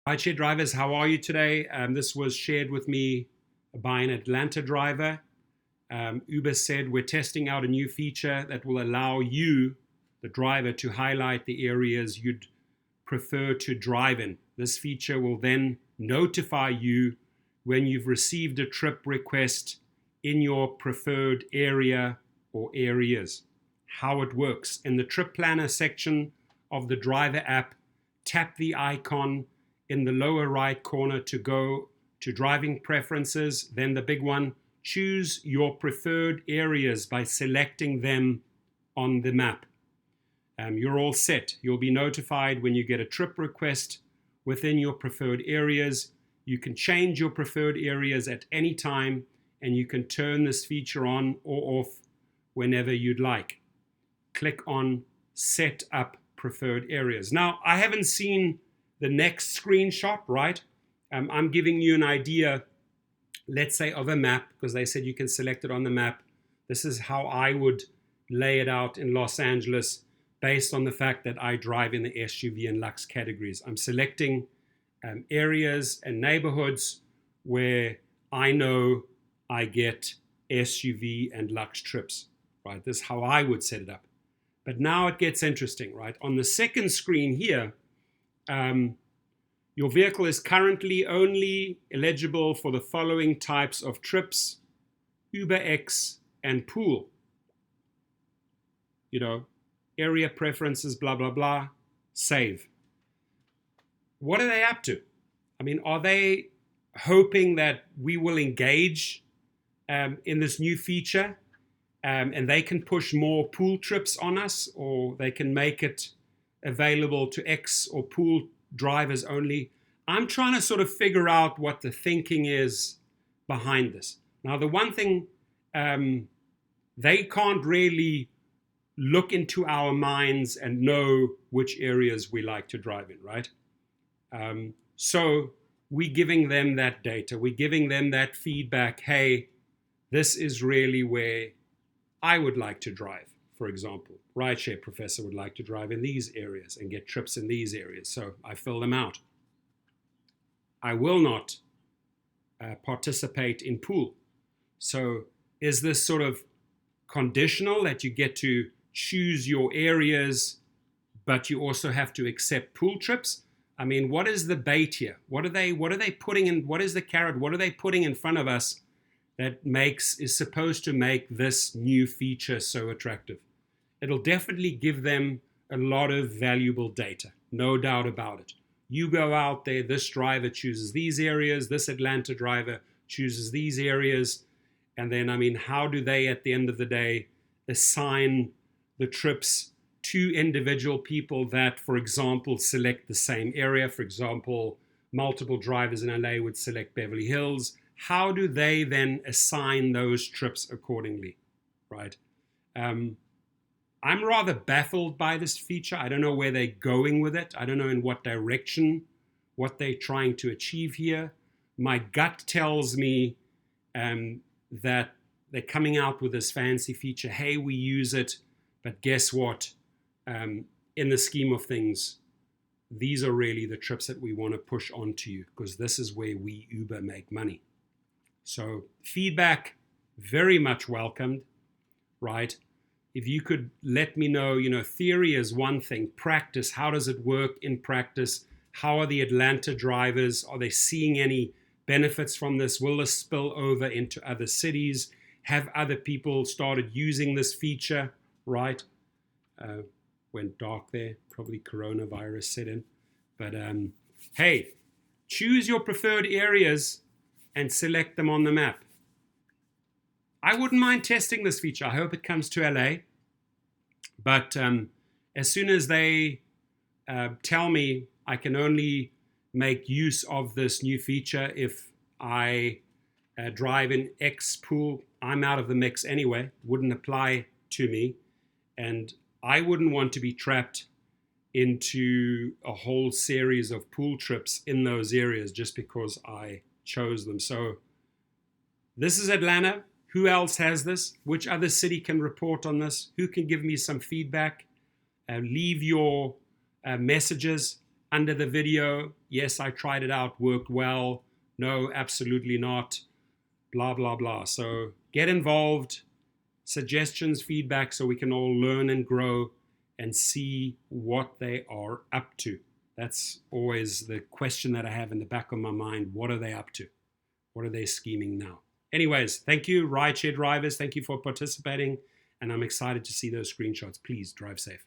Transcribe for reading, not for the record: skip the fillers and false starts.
Rideshare drivers, how are you today? This was shared with me by an Atlanta driver. Uber said we're testing out a new feature that will allow you, the driver, to highlight the areas you'd prefer to drive in. This feature will then notify you when you've received a trip request in your preferred area or areas. How it works. In the trip planner section of the driver app, tap the icon in the lower right corner to go to driving preferences. Then the big one, choose your preferred areas by selecting them on the map. You're all set. You'll be notified when you get a trip request within your preferred areas. You can change your preferred areas at any time, and you can turn this feature on or off whenever you'd like. Click on Set Up Preferred Areas. Now, I haven't seen the next screenshot, right? I'm giving you an idea, let's say, of a map, because they said you can select it on the map. This is how I would lay it out in Los Angeles based on the fact that I drive in the SUV and Lux categories. I'm selecting areas and neighborhoods where I know I get SUV and Lux trips, right? This is how I would set it up. But now it gets interesting, right? On the second screen here, your vehicle is currently only eligible for the following types of trips: UberX and pool. Area preferences, blah, blah, blah, save. What are they up to? I mean, are they hoping that we will engage in this new feature and they can push more pool trips on us, or they can make it available to X or pool drivers only? I'm trying to sort of figure out what the thinking is behind this. Now, the one thing, they can't really look into our minds and know which areas we like to drive in, right? So we're giving them that data. We're giving them that feedback. Hey, this is really where I would like to drive. For example, Rideshare Professor would like to drive in these areas and get trips in these areas. So I fill them out. I will not participate in pool. So is this sort of conditional that you get to choose your areas, but you also have to accept pool trips? I mean, what is the bait here? What are they putting in? What is the carrot? What are they putting in front of us that is supposed to make this new feature so attractive? It'll definitely give them a lot of valuable data, no doubt about it. You go out there, this driver chooses these areas, this Atlanta driver chooses these areas, and then, I mean, how do they, at the end of the day, assign the trips to individual people that, for example, select the same area? For example, multiple drivers in LA would select Beverly Hills. How do they then assign those trips accordingly, right? I'm rather baffled by this feature. I don't know where they're going with it. I don't know in what direction, what they're trying to achieve here. My gut tells me that they're coming out with this fancy feature. Hey, we use it, but guess what? In the scheme of things, these are really the trips that we want to push onto you, because this is where we, Uber, make money. So feedback, very much welcomed, right? If you could let me know, theory is one thing. Practice, how does it work in practice? How are the Atlanta drivers? Are they seeing any benefits from this? Will this spill over into other cities? Have other people started using this feature, right? Went dark there, probably coronavirus set in. But hey, choose your preferred areas and select them on the map. I wouldn't mind testing this feature. I hope it comes to LA. But as soon as they tell me I can only make use of this new feature if I drive in X pool, I'm out of the mix anyway. Wouldn't apply to me. And I wouldn't want to be trapped into a whole series of pool trips in those areas just because I chose them. So this is Atlanta. Who else has this? Which other city can report on this? Who can give me some feedback? Leave your messages under the video. Yes, I tried it out, worked well. No, absolutely not. Blah, blah, blah. So get involved, suggestions, feedback, so we can all learn and grow and see what they are up to. That's always the question that I have in the back of my mind. What are they up to? What are they scheming now? Anyways, thank you, rideshare drivers. Thank you for participating. And I'm excited to see those screenshots. Please drive safe.